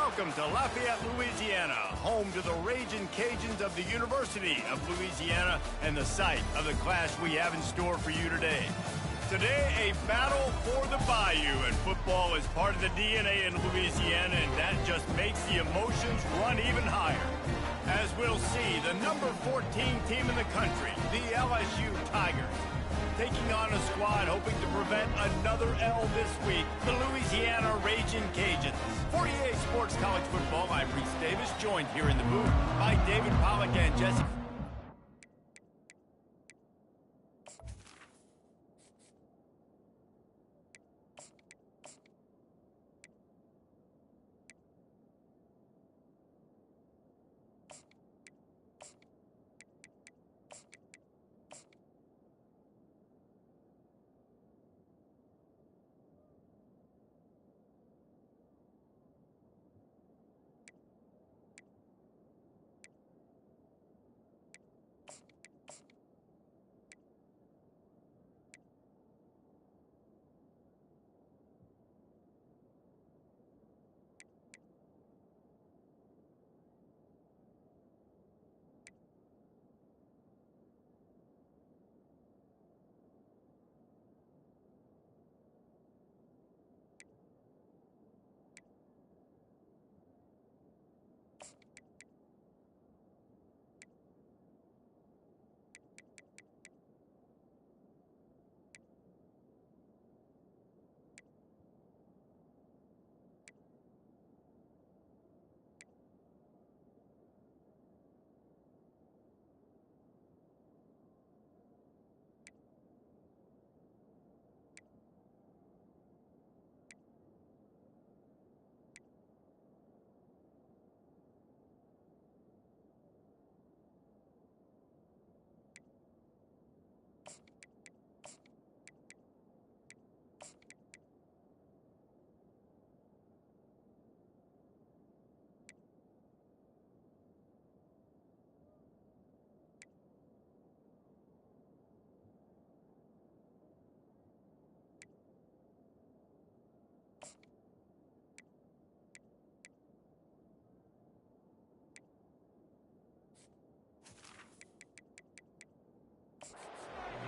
Welcome to Lafayette, Louisiana, home to the Ragin' Cajuns of the University of Louisiana and the site of the clash we have in store for you today. Today, a battle for the Bayou, and football is part of the DNA in Louisiana, and that just makes the emotions run even higher. As we'll see, the number 14 team in the country, the LSU Tigers, taking on a squad hoping to prevent another L this week, the Louisiana Ragin' Cajuns. 48 Sports College Football, I'm Reese Davis, joined here in the booth by David Pollack and Jesse.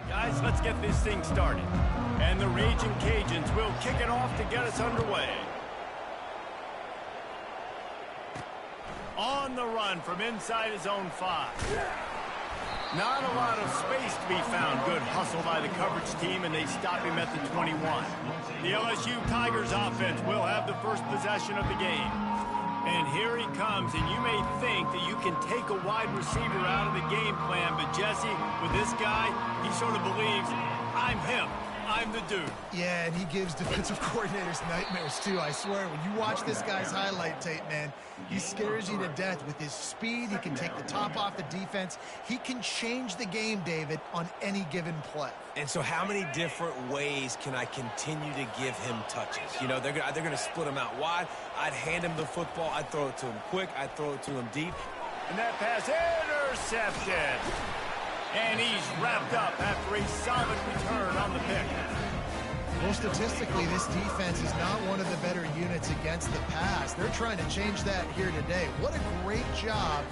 Guys, let's get this thing started. And the Ragin' Cajuns will kick it off to get us underway. On the run from inside his own 5. Not a lot of space to be found. Good hustle by the coverage team, and they stop him at the 21. The LSU Tigers offense will have the first possession of the game. And here he comes, and you may think that you can take a wide receiver out of the game plan, but Jesse, with this guy, he sort of believes, I'm him. I'm the dude. Yeah, and he gives defensive coordinators nightmares, too. I swear, when you watch this guy's highlight tape, man, he scares you to death with his speed. He can take the top off the defense. He can change the game, David, on any given play. And so how many different ways can I continue to give him touches? You know, they're going to split him out wide. I'd hand him the football. I'd throw it to him quick. I'd throw it to him deep. And that pass intercepted. And he's wrapped up after a solid return on the pick. Well, statistically, this defense is not one of the better units against the pass. They're trying to change that here today. What a great job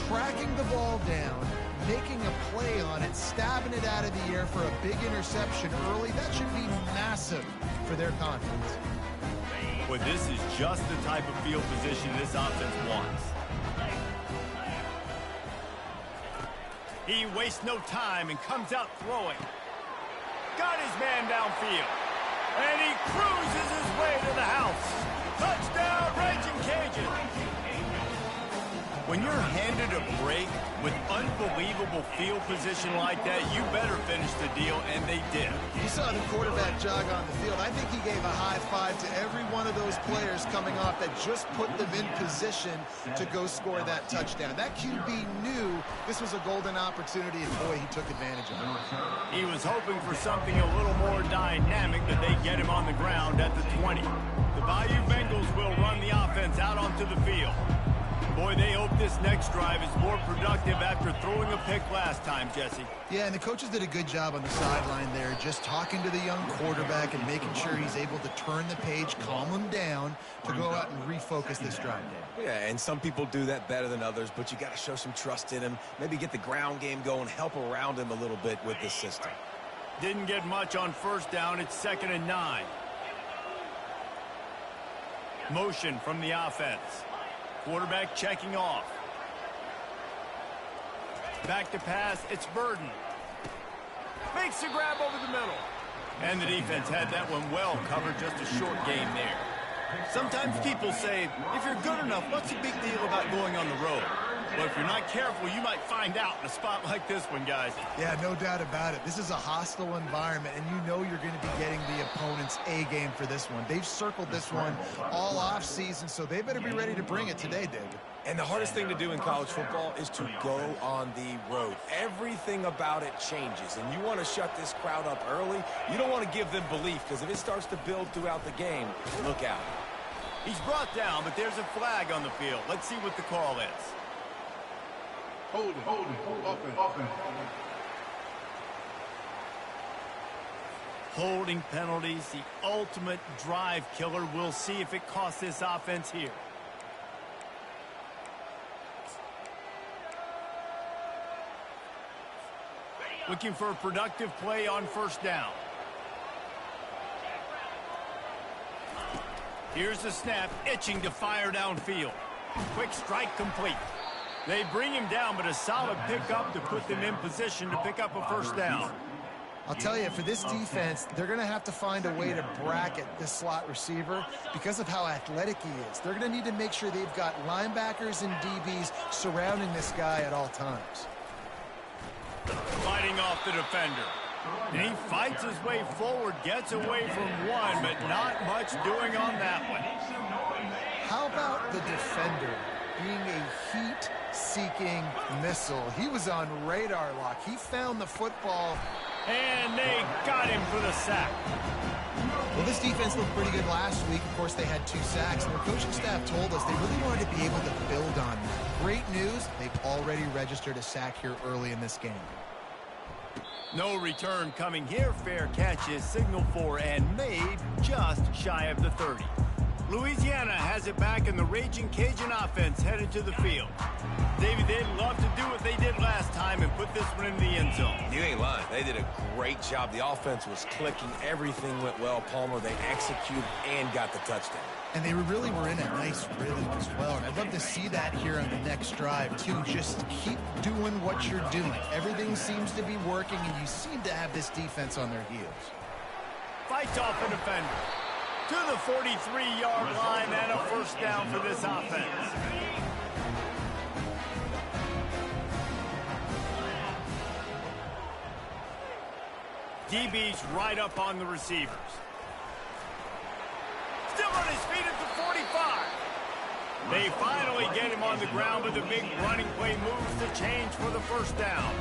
tracking the ball down, making a play on it, stabbing it out of the air for a big interception early. That should be massive for their confidence. Well, this is just the type of field position this offense wants. He wastes no time and comes out throwing. Got his man downfield. And he cruises his way to the house. Touchdown, Ragin' Cajun. When you're handed a break with unbelievable field position like that, you better finish the deal, and they did. You saw the quarterback jog on the field. I think he gave a high five to every one of those players coming off that just put them in position to go score that touchdown. That QB knew this was a golden opportunity, and boy, he took advantage of it. He was hoping for something a little more dynamic, but they get him on the ground at the 20. The Bayou Bengals will run the offense out onto the field. Boy, they hope this next drive is more productive after throwing a pick last time, Jesse. Yeah, and the coaches did a good job on the sideline there, just talking to the young quarterback and making sure he's able to turn the page, calm him down to go out and refocus this drive. Yeah, and some people do that better than others, but you got to show some trust in him. Maybe get the ground game going, help around him a little bit with this system. Didn't get much on first down. It's 2nd and 9. Motion from the offense. Quarterback checking off. Back to pass. It's Burden. Makes the grab over the middle. And the defense had that one well covered. Just a short game there. Sometimes people say, if you're good enough, what's the big deal about going on the road? Well, if you're not careful, you might find out in a spot like this one, guys. Yeah, no doubt about it. This is a hostile environment, and you know you're going to be getting the opponent's A game for this one. They've circled this one all off season, so they better be ready to bring it today, David. And the hardest thing to do in college football is to go on the road. Everything about it changes, and you want to shut this crowd up early. You don't want to give them belief, because if it starts to build throughout the game, look out. He's brought down, but there's a flag on the field. Let's see what the call is. Hold it. Holding penalties, the ultimate drive killer. We'll see if it costs this offense here. Looking for a productive play on first down. Here's the snap, itching to fire downfield. Quick strike complete. They bring him down, but a solid pickup to put them in position to pick up a first down. I'll tell you, for this defense, they're going to have to find a way to bracket this slot receiver because of how athletic he is. They're going to need to make sure they've got linebackers and DBs surrounding this guy at all times. Fighting off the defender. And he fights his way forward, gets away from one, but not much doing on that one. How about the defender being a heat-seeking missile? He was on radar lock. He found the football. And they got him for the sack. Well, this defense looked pretty good last week. Of course, they had 2 sacks, and their coaching staff told us they really wanted to be able to build on that. Great news, they've already registered a sack here early in this game. No return coming here. Fair catch is signaled for and made just shy of the 30. Louisiana has it back, and the Raging Cajun offense headed to the field. David, they'd love to do what they did last time and put this one in the end zone. You ain't lying. They did a great job. The offense was clicking. Everything went well. Palmer, they executed and got the touchdown. And they really were in a nice rhythm as well. And I'd love to see that here on the next drive, too. Just keep doing what you're doing. Everything seems to be working, and you seem to have this defense on their heels. Fights off a defender to the 43-yard line, and a first down for this offense. DB's right up on the receivers. Still on his feet at the 45. They finally get him on the ground with a big running play moves to change for the first down.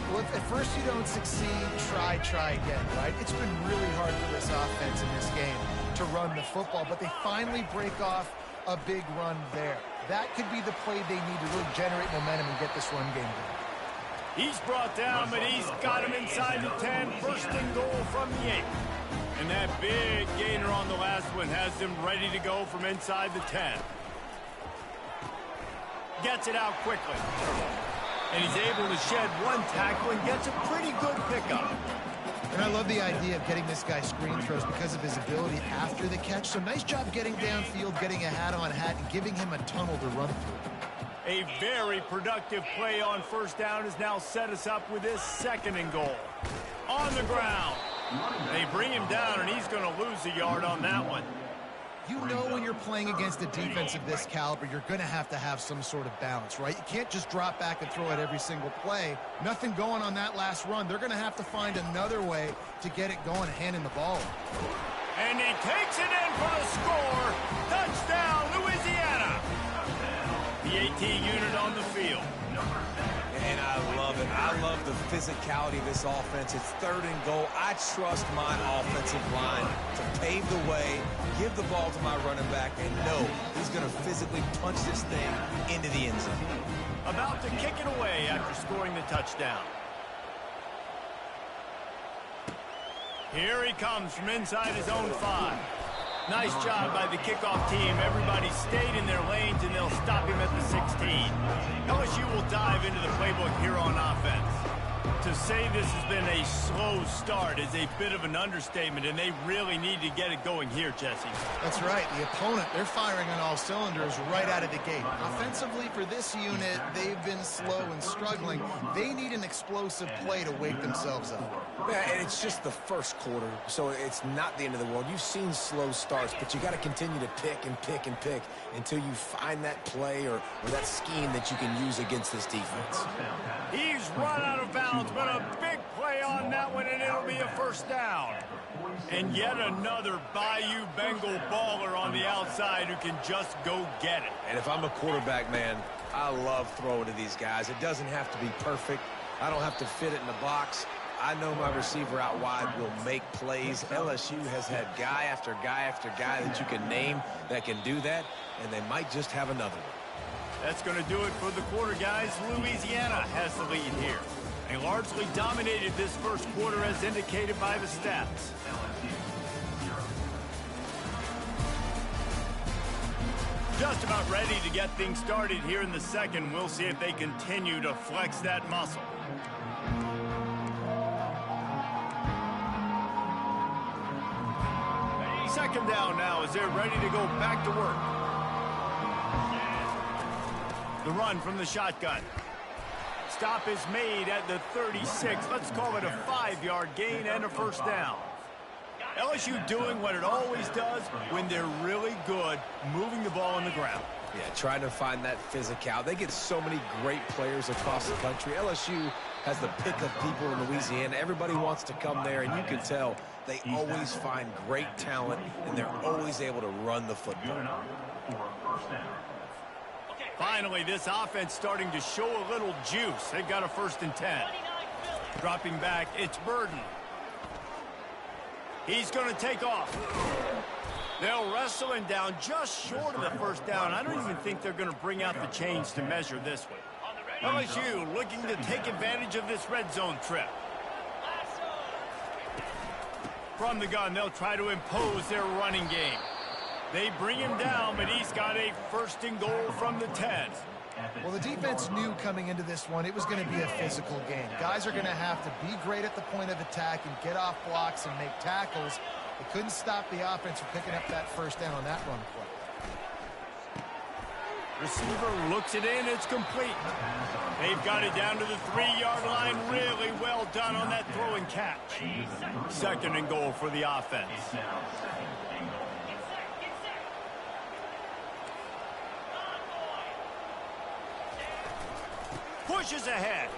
Well, if at first you don't succeed, try again, right? It's been really hard for this offense in this game to run the football, but they finally break off a big run there. That could be the play they need to really generate momentum and get this run game going. He's brought down, but he's got him inside the 10. First and goal from the 8. And that big gainer on the last one has him ready to go from inside the 10. Gets it out quickly. And he's able to shed one tackle and gets a pretty good pickup. And I love the idea of getting this guy screen throws because of his ability after the catch. So nice job getting downfield, getting a hat-on-hat, and giving him a tunnel to run through. A very productive play on first down has now set us up with his second and goal. On the ground. They bring him down, and he's going to lose a yard on that one. You know when you're playing against a defense of this caliber, you're going to have some sort of balance, right? You can't just drop back and throw it every single play. Nothing going on that last run. They're going to have to find another way to get it going, handing the ball. And he takes it in for the score. Touchdown, Louisiana. The AT unit on the field. And I love it. I love the physicality of this offense. It's 3rd and goal. I trust my offensive line to pave the way, give the ball to my running back, and know he's going to physically punch this thing into the end zone. About to kick it away after scoring the touchdown. Here he comes from inside his own 5. Nice job by the kickoff team. Everybody stayed in their lanes, and they'll stop him at the 16. LSU will dive into the playbook here on offense. To say this has been a slow start is a bit of an understatement, and they really need to get it going here, Jesse. That's right. The opponent, they're firing on all cylinders right out of the gate. Offensively, for this unit, they've been slow and struggling. They need an explosive play to wake themselves up. Yeah, and it's just the first quarter, so it's not the end of the world. You've seen slow starts, but you got to continue to pick and pick and pick until you find that play or that scheme that you can use against this defense. He's run out of bounds, but a big play on that one, and it'll be a first down. And yet another Bayou Bengal baller on the outside who can just go get it. And if I'm a quarterback, man, I love throwing to these guys. It doesn't have to be perfect. I don't have to fit it in the box. I know my receiver out wide will make plays. LSU has had guy after guy after guy that you can name that can do that, and they might just have another one. That's going to do it for the quarter, guys. Louisiana has the lead here. They largely dominated this first quarter as indicated by the stats. Just about ready to get things started here in the second. We'll see if they continue to flex that muscle. Second down now as they're ready to go back to work. The run from the shotgun. Stop is made at the 36. Let's call it a 5-yard gain and a first down. LSU doing what it always does when they're really good, moving the ball on the ground. Yeah, trying to find that physicality. They get so many great players across the country. LSU has the pick of people in Louisiana. Everybody wants to come there, and you can tell they always find great talent, and they're always able to run the football. Finally, this offense starting to show a little juice. They've got a 1st and 10. Dropping back, it's Burden. He's going to take off. They'll wrestle him down just short of the first down. I don't even think they're going to bring out the chains to measure this one. LSU looking to take advantage of this red zone trip. From the gun, they'll try to impose their running game. They bring him down, but he's got a 1st and goal from the 10. Well, the defense knew coming into this one it was going to be a physical game. Guys are going to have to be great at the point of attack and get off blocks and make tackles. They couldn't stop the offense from picking up that first down on that run play. Receiver looks it in. It's complete. They've got it down to the 3-yard line. Really well done on that throw and catch. 2nd and goal for the offense. Pushes ahead.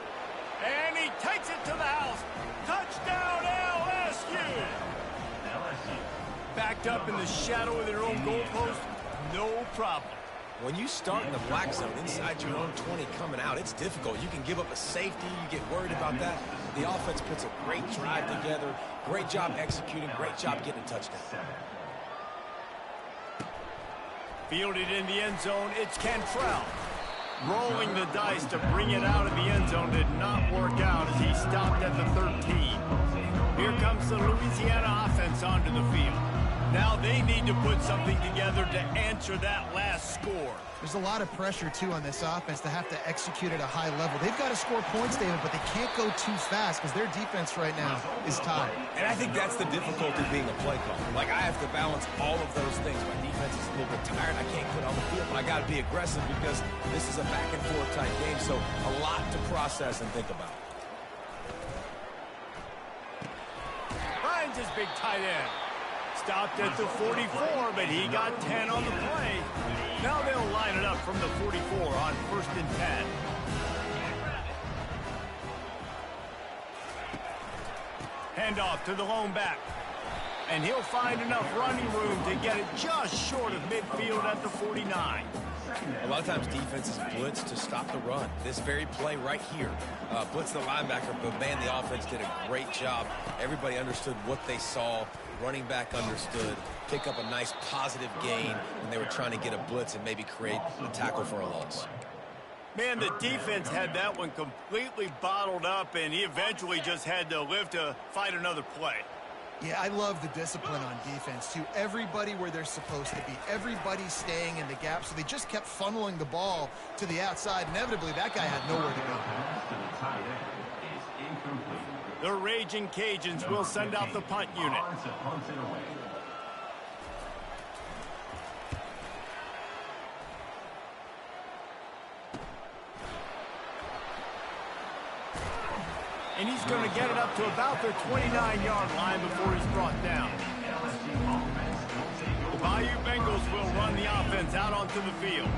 And he takes it to the house. Touchdown, LSU. Backed up in the shadow of their own goalpost. No problem. When you start in the black zone inside your own 20 coming out, it's difficult. You can give up a safety. You get worried about that. The offense puts a great drive together. Great job executing. Great job getting a touchdown. Fielded in the end zone, it's Cantrell. Rolling the dice to bring it out of the end zone did not work out as he stopped at the 13. Here comes the Louisiana offense onto the field. Now they need to put something together to answer that last score. There's a lot of pressure, too, on this offense to have to execute at a high level. They've got to score points, David, but they can't go too fast because their defense right now is tied. And I think that's the difficulty being a play caller. Like, I have to balance all of those things. My defense is a little bit tired. I can't put on the field, but I got to be aggressive because this is a back-and-forth type game, so a lot to process and think about. Finds his big tight end. Stopped at the 44, but he got 10 on the play. Now they'll line it up from the 44 on 1st and 10. Handoff to the lone back. And he'll find enough running room to get it just short of midfield at the 49. A lot of times defenses blitz to stop the run. This very play right here, blitz the linebacker, but man, the offense did a great job. Everybody understood what they saw. Running back understood. Pick up a nice positive gain when they were trying to get a blitz and maybe create a tackle for a loss. Man, the defense had that one completely bottled up, and he eventually just had to live to fight another play. Yeah, I love the discipline on defense, too. Everybody where they're supposed to be. Everybody staying in the gap, so they just kept funneling the ball to the outside. Inevitably, that guy had nowhere to go. The Raging Cajuns will send out the punt unit. And he's going to get it up to about the 29-yard line before he's brought down. The Bayou Bengals will run the offense out onto the field.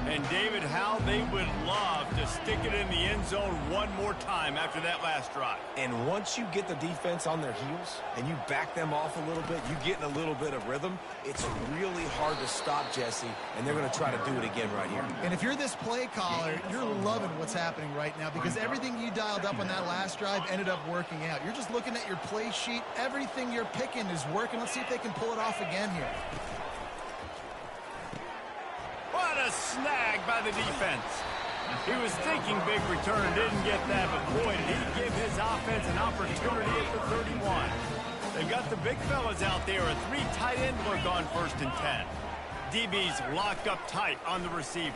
And David, how they would love to stick it in the end zone one more time after that last drive. And once you get the defense on their heels and you back them off a little bit, you get in a little bit of rhythm, it's really hard to stop, Jesse, and they're going to try to do it again right here. And if you're this play caller, you're loving what's happening right now because everything you dialed up on that last drive ended up working out. You're just looking at your play sheet. Everything you're picking is working. Let's see if they can pull it off again here. What a snag by the defense. He was thinking big return, didn't get that, but boy, did he give his offense an opportunity at the 31. They've got the big fellas out there, a 3 tight end look on 1st and 10. DB's locked up tight on the receivers.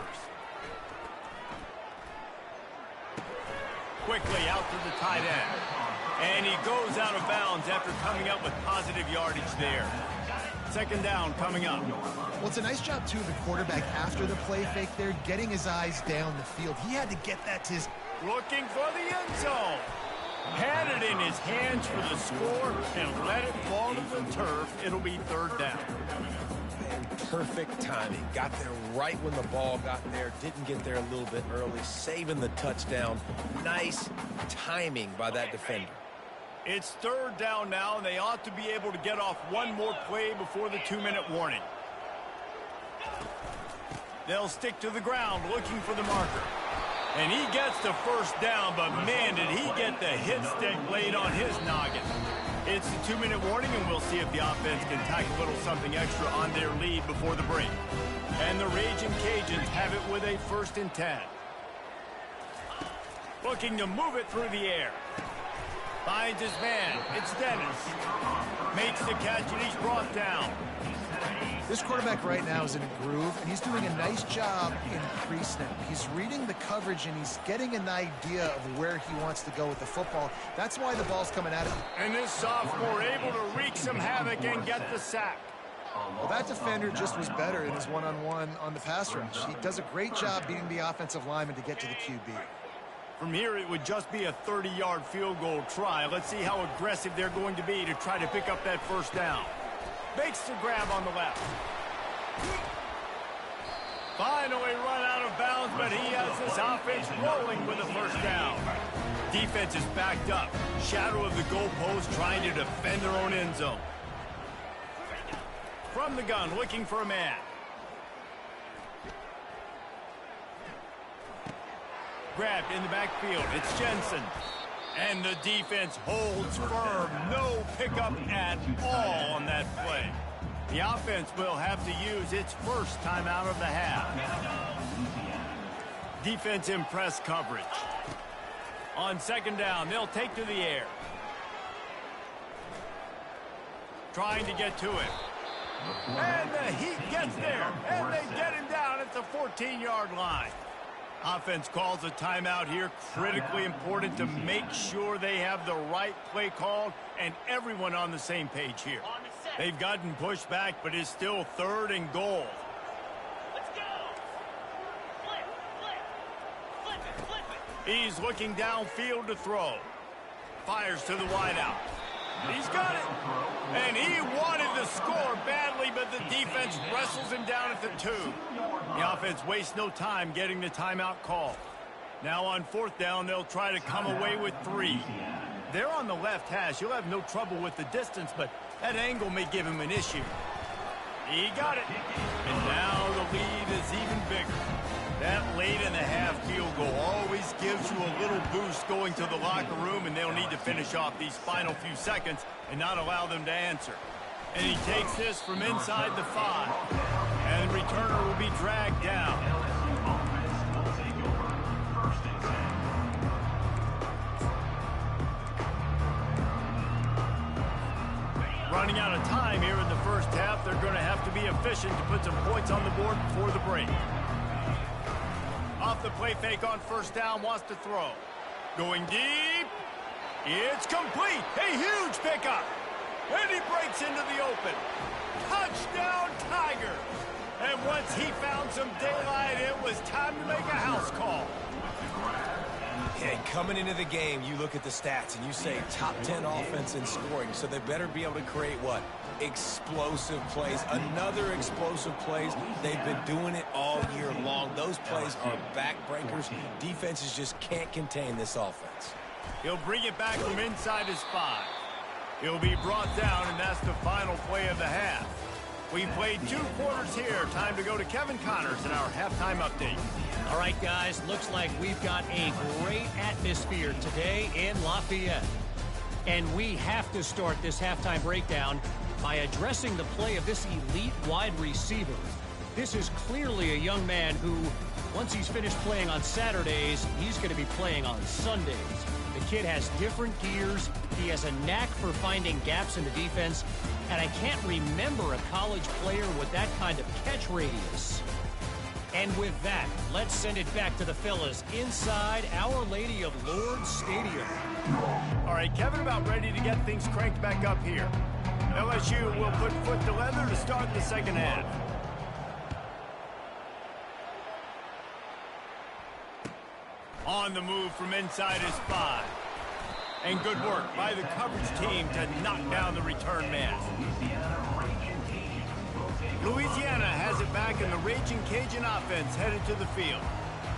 Quickly out to the tight end. And he goes out of bounds after coming up with positive yardage there. 2nd down coming up. Well, it's a nice job, too, of the quarterback after the play fake there, getting his eyes down the field. He had to get that to his... Looking for the end zone. Had it in his hands for the score and let it fall to the turf. It'll be 3rd down. And perfect timing. Got there right when the ball got there. Didn't get there a little bit early. Saving the touchdown. Nice timing by that defender. It's 3rd down now, and they ought to be able to get off one more play before the 2-minute warning. They'll stick to the ground looking for the marker. And he gets the 1st down, but man, did he get the hit stick laid on his noggin. It's the 2-minute warning, and we'll see if the offense can tack a little something extra on their lead before the break. And the Raging Cajuns have it with a 1st and 10. Looking to move it through the air. Finds his man. It's Dennis. Makes the catch, and he's brought down. This quarterback right now is in a groove, and he's doing a nice job in pre-snap. He's reading the coverage, and he's getting an idea of where he wants to go with the football. That's why the ball's coming at him. And this sophomore able to wreak some havoc and get the sack. Well, that defender just was better in his one-on-one on the pass rush. He does a great job beating the offensive lineman to get to the QB. From here, it would just be a 30-yard field goal try. Let's see how aggressive they're going to be to try to pick up that 1st down. Makes the grab on the left. Finally run out of bounds, but he has this offense rolling with a 1st down. Defense is backed up. Shadow of the goalpost trying to defend their own end zone. From the gun, looking for a man. Grabbed in the backfield. It's Jensen. And the defense holds firm. No pickup at all on that play. The offense will have to use its 1st timeout of the half. Defense in press coverage. On 2nd down, they'll take to the air. Trying to get to it. And the Heat gets there. And they get him down at the 14-yard line. Offense calls a timeout here. Critically important to make sure they have the right play called and everyone on the same page here. They've gotten pushed back, but it's still 3rd and goal. Let's go. Flip it. He's looking downfield to throw. Fires to the wideout. He's got it. And he wanted to score badly, but the defense wrestles him down at the 2. The offense wastes no time getting the timeout call. Now on 4th down, they'll try to come away with 3. They're on the left hash. He'll have no trouble with the distance, but that angle may give him an issue. He got it. And now the lead is even bigger. That late in the half field goal always gives you a little boost going to the locker room, and they'll need to finish off these final few seconds and not allow them to answer. And he takes this from inside the 5. And the returner will be dragged down. Running out of time here in the first half. They're going to have to be efficient to put some points on the board before the break. Off the play fake on first down, wants to throw. Going deep. It's complete. A huge pickup. And he breaks into the open. Touchdown, Tiger. And once he found some daylight, it was time to make a house call. And coming into the game, you look at the stats and you say top 10 offense in scoring, so they better be able to create what? Explosive plays. Another explosive plays. They've been doing it all year long. Those plays are backbreakers. Defenses just can't contain this offense. He'll bring it back from inside his 5. He'll be brought down, and that's the final play of the half. We played 2 quarters here. Time to go to Kevin Connors in our halftime update. All right, guys, looks like we've got a great atmosphere today in Lafayette. And we have to start this halftime breakdown by addressing the play of this elite wide receiver. This is clearly a young man who, once he's finished playing on Saturdays, he's going to be playing on Sundays. The kid has different gears. He has a knack for finding gaps in the defense. And I can't remember a college player with that kind of catch radius. And with that, let's send it back to the fellas inside Our Lady of Lourdes Stadium. All right, Kevin, about ready to get things cranked back up here. LSU will put foot to leather to start the second half. On the move from inside his 5. And good work by the coverage team to knock down the return man. Louisiana has it back, and the Raging Cajun offense headed to the field.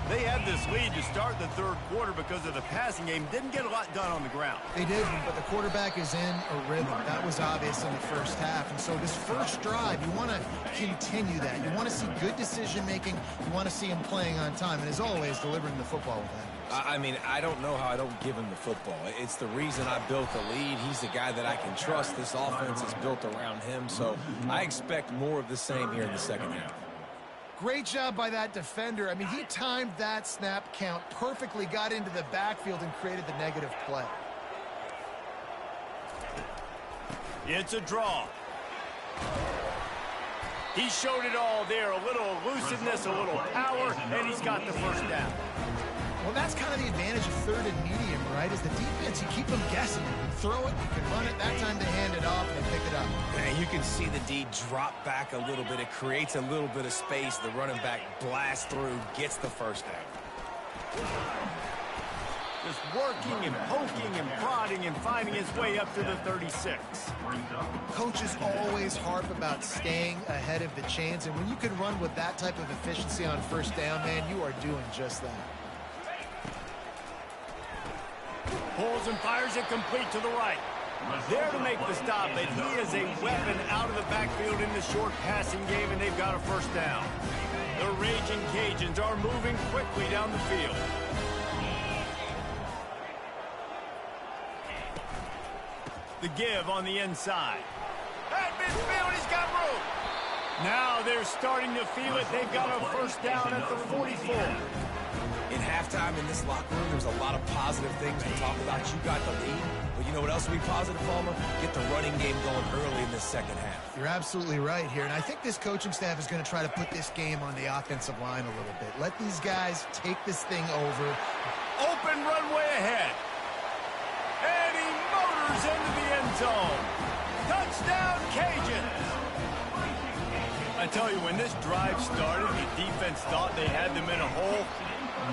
They had this lead to start the third quarter because of the passing game. Didn't get a lot done on the ground. They did, but the quarterback is in a rhythm. That was obvious in the first half. And so this first drive, you want to continue that. You want to see good decision-making. You want to see him playing on time. And as always, delivering the football with that. I mean, I don't know how I don't give him the football. It's the reason I built the lead. He's the guy that I can trust. This offense is built around him. So I expect more of the same here in the second half. Great job by that defender. I mean, he timed that snap count perfectly, got into the backfield, and created the negative play. It's a draw. He showed it all there. A little elusiveness, a little power, and he's got the first down. Well, that's kind of the advantage of third and medium, right? Is the defense, you keep them guessing. You can throw it, you can run it. That time to hand it off, and they pick it up. And you can see the D drop back a little bit. It creates a little bit of space. The running back blasts through, gets the first down. Just working and poking and prodding and finding his way up to the 36. Coaches always harp about staying ahead of the chains, and when you can run with that type of efficiency on first down, man, you are doing just that. Pulls and fires it complete to the right. There to make the stop, but he is a weapon out of the backfield in the short passing game, and they've got a first down. The Raging Cajuns are moving quickly down the field. The give on the inside. At midfield, he's got room. Now they're starting to feel it. They've got a first down at the 44. In halftime in this locker room, there's a lot of positive things to talk about. You got the lead, but you know what else will be positive, Palmer? Get the running game going early in the second half. You're absolutely right here, and I think this coaching staff is going to try to put this game on the offensive line a little bit. Let these guys take this thing over. Open runway ahead. And he motors into the end zone. Touchdown, Cajuns. I tell you, when this drive started, the defense thought they had them in a hole.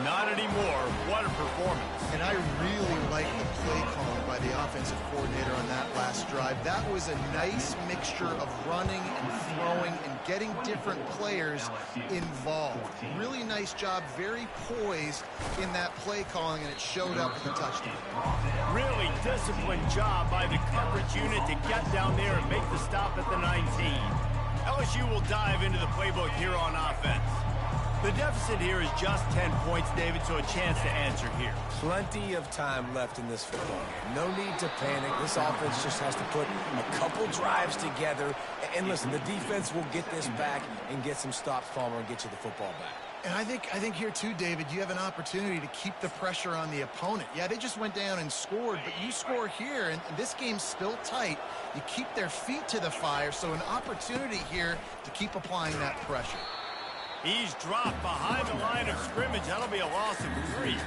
Not anymore. What a performance. And I really like the play calling by the offensive coordinator on that last drive. That was a nice mixture of running and throwing and getting different players involved. Really nice job, very poised in that play calling, and it showed up with the touchdown. Really disciplined job by the coverage unit to get down there and make the stop at the 19. LSU LSU will dive into the playbook here on offense. The deficit here is just 10 points, David, so a chance to answer here. Plenty of time left in this football game. No need to panic. This offense just has to put a couple drives together. And listen, the defense will get this back and get some stops, Palmer, and get you the football back. And I think here too, David, you have an opportunity to keep the pressure on the opponent. Yeah, they just went down and scored, but you score here, and this game's still tight. You keep their feet to the fire, so an opportunity here to keep applying that pressure. He's dropped behind the line of scrimmage. That'll be a loss of 3.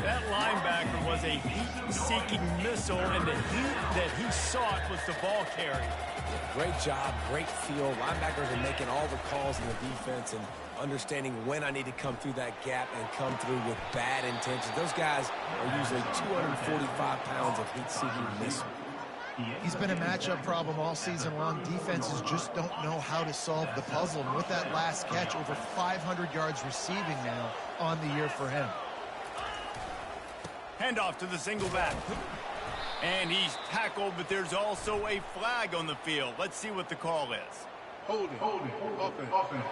That linebacker was a heat-seeking missile, and the heat that he sought was the ball carrier. Great job, great feel. Linebackers are making all the calls in the defense and understanding when I need to come through that gap and come through with bad intentions. Those guys are usually 245 pounds of heat-seeking missile. He's been a matchup problem all season long. Defenses just don't know how to solve the puzzle. And with that last catch, over 500 yards receiving now on the year for him. Handoff to the single back. And he's tackled, but there's also a flag on the field. Let's see what the call is. Hold it. Offense.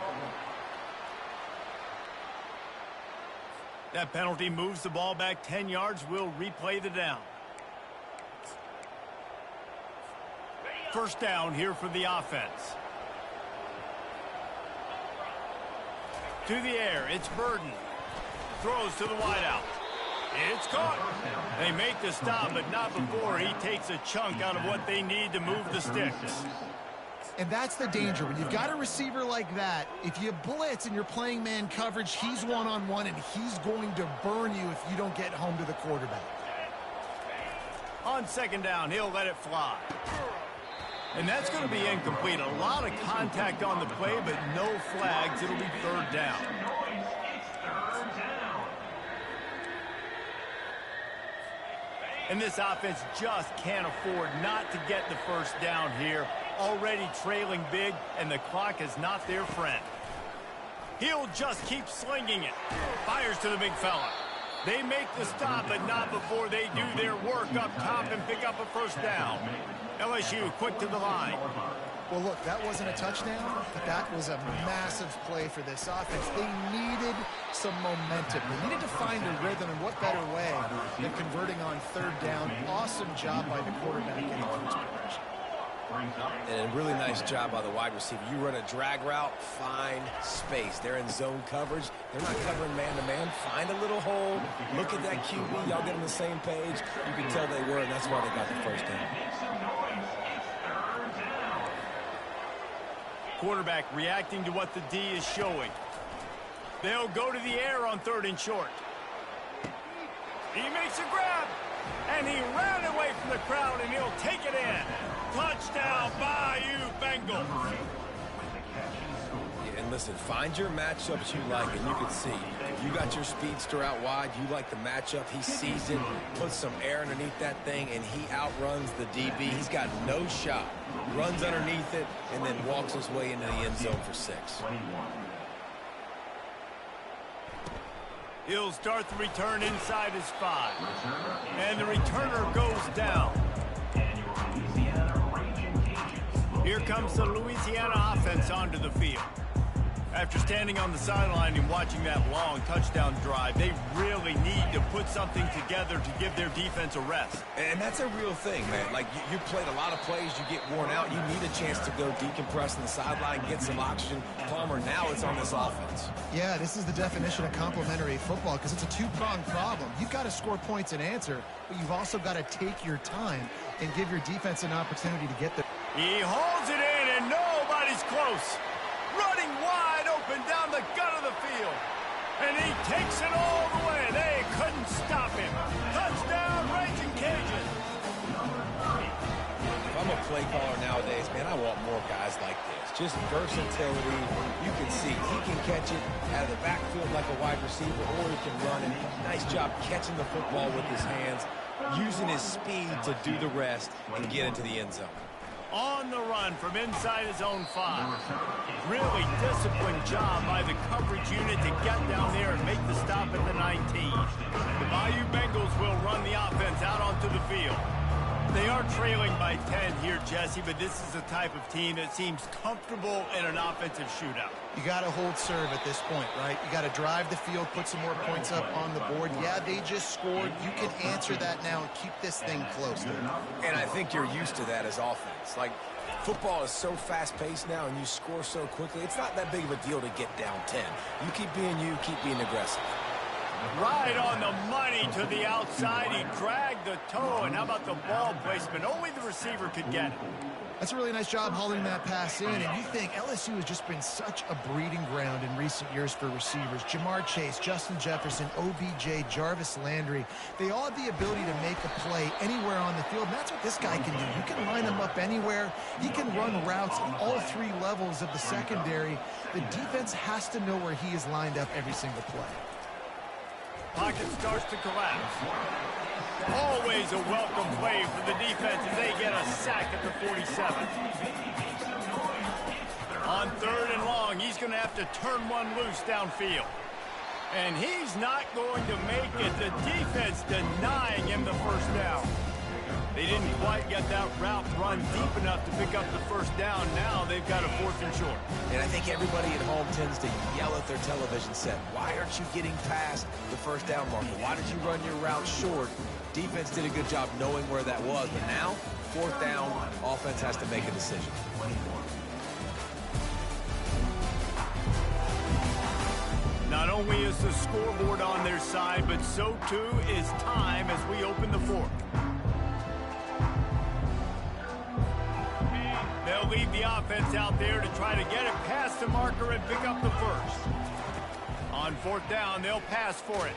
That penalty moves the ball back 10 yards. We'll replay the down. First down here for the offense. To the air, it's Burden. Throws to the wideout. It's caught. They make the stop, but not before he takes a chunk out of what they need to move the sticks. And that's the danger. When you've got a receiver like that, if you blitz and you're playing man coverage, he's one-on-one, and he's going to burn you if you don't get home to the quarterback. On second down, he'll let it fly. And that's going to be incomplete. A lot of contact on the play, but no flags. It'll be third down. And this offense just can't afford not to get the first down here. Already trailing big, and the clock is not their friend. He'll just keep slinging it. Fires to the big fella. They make the stop, but not before they do their work up top and pick up a first down. LSU quick to the line. Well, look, that wasn't a touchdown, but that was a massive play for this offense. They needed some momentum. They needed to find a rhythm, and what better way than converting on third down. Awesome job by the quarterback getting through his progression. And a really nice job by the wide receiver. You run a drag route, find space. They're in zone coverage. They're not covering man-to-man. Find a little hole. Look at that QB. Y'all get on the same page. You can tell they were, and that's why they got the first down. Quarterback reacting to what the D is showing. They'll go to the air on third and short. He makes a grab, and he ran away from the crowd, and he'll take it in. Touchdown, Bayou Bengals. Yeah, and listen, find your matchups you like, and you can see. You got your speedster out wide. You like the matchup. He sees it, puts some air underneath that thing, and he outruns the DB. He's got no shot. Runs underneath it, and then walks his way into the end zone for 6. He'll start the return inside his 5. And the returner goes down. Here comes the Louisiana offense onto the field. After standing on the sideline and watching that long touchdown drive, they really need to put something together to give their defense a rest. And that's a real thing, man. Like, you played a lot of plays, you get worn out, you need a chance to go decompress on the sideline, get some oxygen. Palmer, now it's on this offense. Yeah, this is the definition of complementary football because it's a two-pronged problem. You've got to score points and answer, but you've also got to take your time and give your defense an opportunity to get there. He holds it in, and nobody's close. Running wide open down the gut of the field. And he takes it all the way. They couldn't stop him. Touchdown, Raging Cajun. If I'm a play caller nowadays, man, I want more guys like this. Just versatility. You can see he can catch it out of the backfield like a wide receiver, or he can run it. Nice job catching the football with his hands, using his speed to do the rest and get into the end zone. On the run from inside his own 5. Really disciplined job by the coverage unit to get down there and make the stop at the 19. The Bayou Bengals will run the offense out onto the field. They are trailing by 10 here, Jesse, but this is the type of team that seems comfortable in an offensive shootout. You got to hold serve at this point, right? You got to drive the field, put some more points up on the board. Yeah, they just scored. You can answer that now and keep this thing close. And I think you're used to that as offense. Like, football is so fast-paced now, and you score so quickly. It's not that big of a deal to get down 10. You keep being you, keep being aggressive. Right on the money to the outside. He dragged the toe, and how about the ball placement? Only the receiver could get it. That's a really nice job hauling that pass in, and you think LSU has just been such a breeding ground in recent years for receivers. Jamar Chase, Justin Jefferson, OBJ, Jarvis Landry, they all have the ability to make a play anywhere on the field, and that's what this guy can do. You can line him up anywhere. He can run routes on all three levels of the secondary. The defense has to know where he is lined up every single play. Pocket starts to collapse. Always a welcome play for the defense as they get a sack at the 47. On 3rd and long, he's going to have to turn one loose downfield. And he's not going to make it. The defense denying him the first down. They didn't quite get that route run deep enough to pick up the first down. Now they've got a 4th and short. And I think everybody at home tends to yell at their television set. Why aren't you getting past the first down marker? Why did you run your route short? Defense did a good job knowing where that was. But now, 4th down, offense has to make a decision. Not only is the scoreboard on their side, but so too is time as we open the 4th. They'll leave the offense out there to try to get it past the marker and pick up the first. On 4th down, they'll pass for it.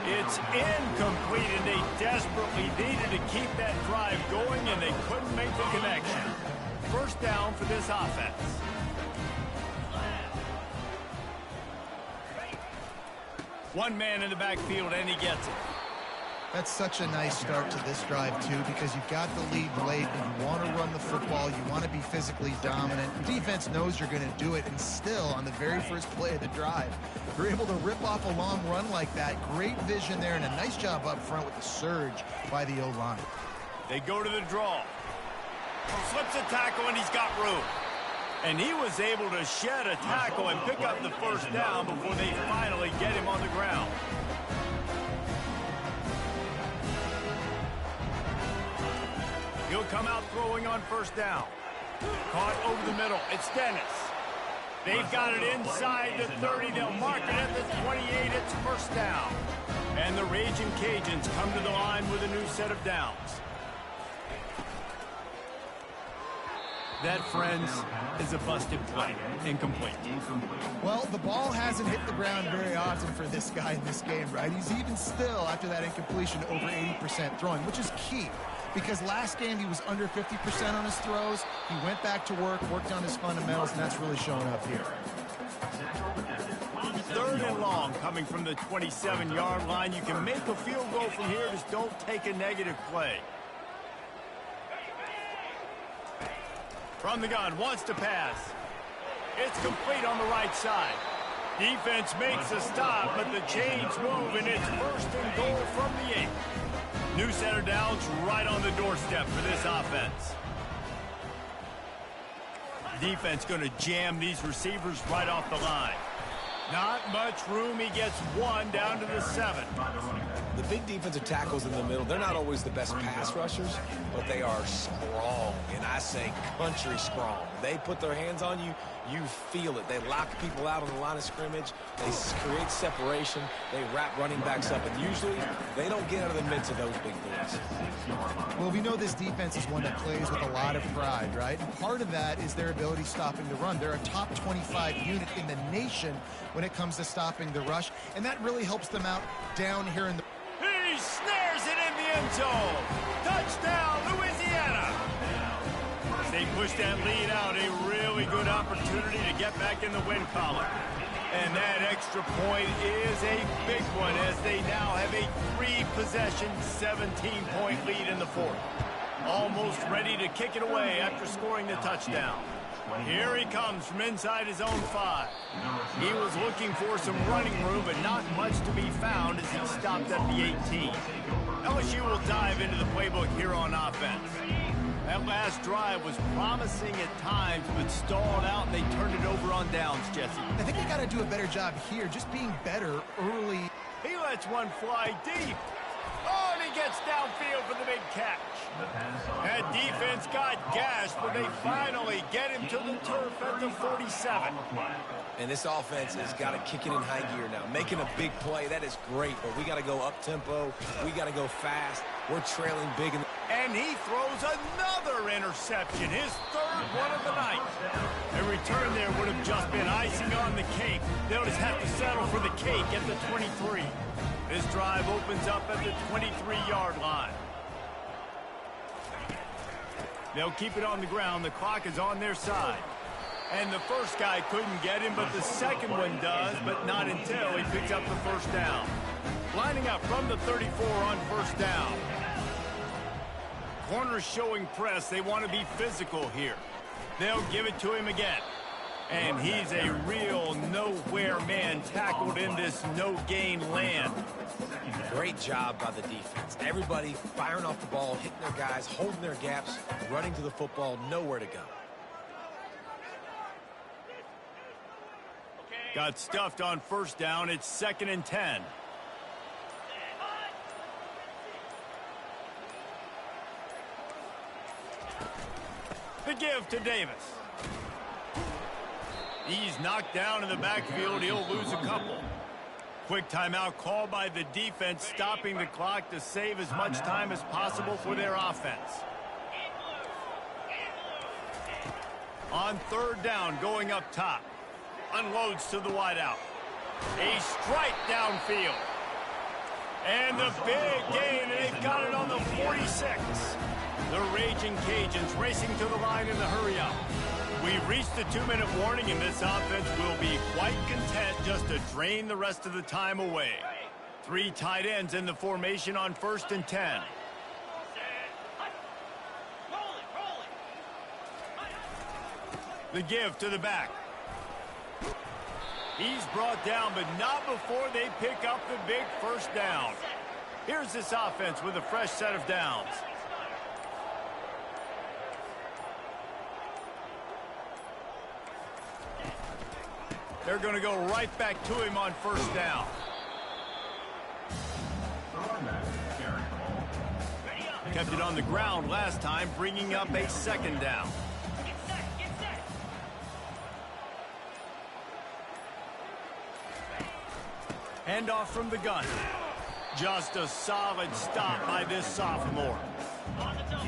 It's incomplete, and they desperately needed to keep that drive going, and they couldn't make the connection. First down for this offense. One man in the backfield, and he gets it. That's such a nice start to this drive, too, because you've got the lead late and you want to run the football. You want to be physically dominant. The defense knows you're going to do it, and still, on the very first play of the drive, you're able to rip off a long run like that. Great vision there, and a nice job up front with the surge by the O-line. They go to the draw. Slips a tackle, and he's got room. And he was able to shed a tackle and pick up the first down before they finally get him on the ground. He'll come out throwing on first down. Caught over the middle. It's Dennis. They've got it inside the 30. They'll mark it at the 28. It's first down. And the Raging Cajuns come to the line with a new set of downs. That, friends, is a busted play. Incomplete. Well, the ball hasn't hit the ground very often for this guy in this game, right? He's even still, after that incompletion, over 80% throwing, which is key. Because last game he was under 50% on his throws. He went back to work, worked on his fundamentals, and that's really showing up here. 3rd and long coming from the 27-yard line. You can make a field goal from here, just don't take a negative play. From the gun, wants to pass. It's complete on the right side. Defense makes a stop, but the chains move, and it's 1st and goal from the 8. New set of downs right on the doorstep for this offense. Defense going to jam these receivers right off the line. Not much room. He gets one down to the 7. The big defensive tackles in the middle, they're not always the best pass rushers, but they are strong, and I say country strong. They put their hands on you, you feel it. They lock people out on the line of scrimmage. They create separation. They wrap running backs up, and usually they don't get out of the midst of those big boys. Well, we know this defense is one that plays with a lot of pride, right? And part of that is their ability stopping the run. They're a top 25 unit in the nation when it comes to stopping the rush, and that really helps them out down here in the... He snares it in the end zone. Touchdown, Louisiana. As they push that lead out, a really good opportunity to get back in the win column. And that extra point is a big one as they now have a 3-possession, 17-point lead in the 4th. Almost ready to kick it away after scoring the touchdown. Here he comes from inside his own 5. He was looking for some running room, but not much to be found as he stopped at the 18. LSU will dive into the playbook here on offense. That last drive was promising at times, but stalled out, and they turned it over on downs, Jesse. I think they got to do a better job here, just being better early. He lets one fly deep. Oh, and he gets downfield for the big catch. That defense got gashed, but they finally get him to the turf at the 47. And this offense has got to kick it in high gear now. Making a big play, that is great, but we got to go up-tempo. We got to go fast. We're trailing big. And he throws another interception, his third one of the night. A return there would have just been icing on the cake. They'll just have to settle for the cake at the 23. This drive opens up at the 23-yard line. They'll keep it on the ground. The clock is on their side. And the first guy couldn't get him, but the second one does, but not until he picks up the first down. Lining up from the 34 on first down. Corners showing press. They want to be physical here. They'll give it to him again. And he's a real nowhere man tackled in this no-gain land. Great job by the defense. Everybody firing off the ball, hitting their guys, holding their gaps, running to the football, nowhere to go. Got stuffed on first down. It's 2nd and 10. The give to Davis. He's knocked down in the backfield. He'll lose a couple. Quick timeout called by the defense, stopping the clock to save as much time as possible for their offense. On third down, going up top. Unloads to the wideout. A strike downfield. And the big gain, and they've got it on the 46. The Raging Cajuns racing to the line in the hurry-up. We've reached the 2-minute warning, and this offense will be quite content just to drain the rest of the time away. 3 tight ends in the formation on 1st and 10. The give to the back. He's brought down, but not before they pick up the big first down. Here's this offense with a fresh set of downs. They're going to go right back to him on first down. Kept it on the ground last time, bringing up a 2nd down. Handoff from the gun. Just a solid stop by this sophomore.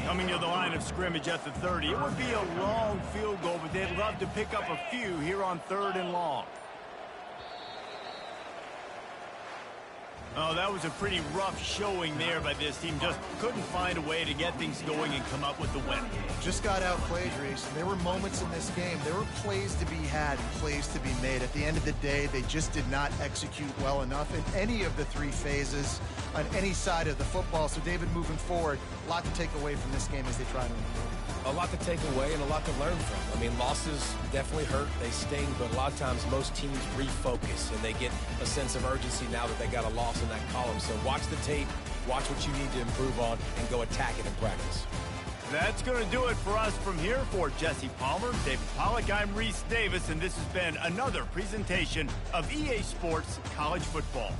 Coming to the line of scrimmage at the 30. It would be a long field goal, but they'd love to pick up a few here on 3rd and long. Oh, that was a pretty rough showing there by this team. Just couldn't find a way to get things going and come up with the win. Just got outplayed, Reese. There were moments in this game. There were plays to be had, plays to be made. At the end of the day, they just did not execute well enough in any of the 3 phases on any side of the football. So, David, moving forward, a lot to take away from this game as they try to improve. A lot to take away and a lot to learn from. I mean, losses definitely hurt. They sting, but a lot of times most teams refocus and they get a sense of urgency now that they got a loss in that column. So watch the tape, watch what you need to improve on, and go attack it in practice. That's going to do it for us from here. For Jesse Palmer, David Pollack, I'm Reese Davis, and this has been another presentation of EA Sports College Football.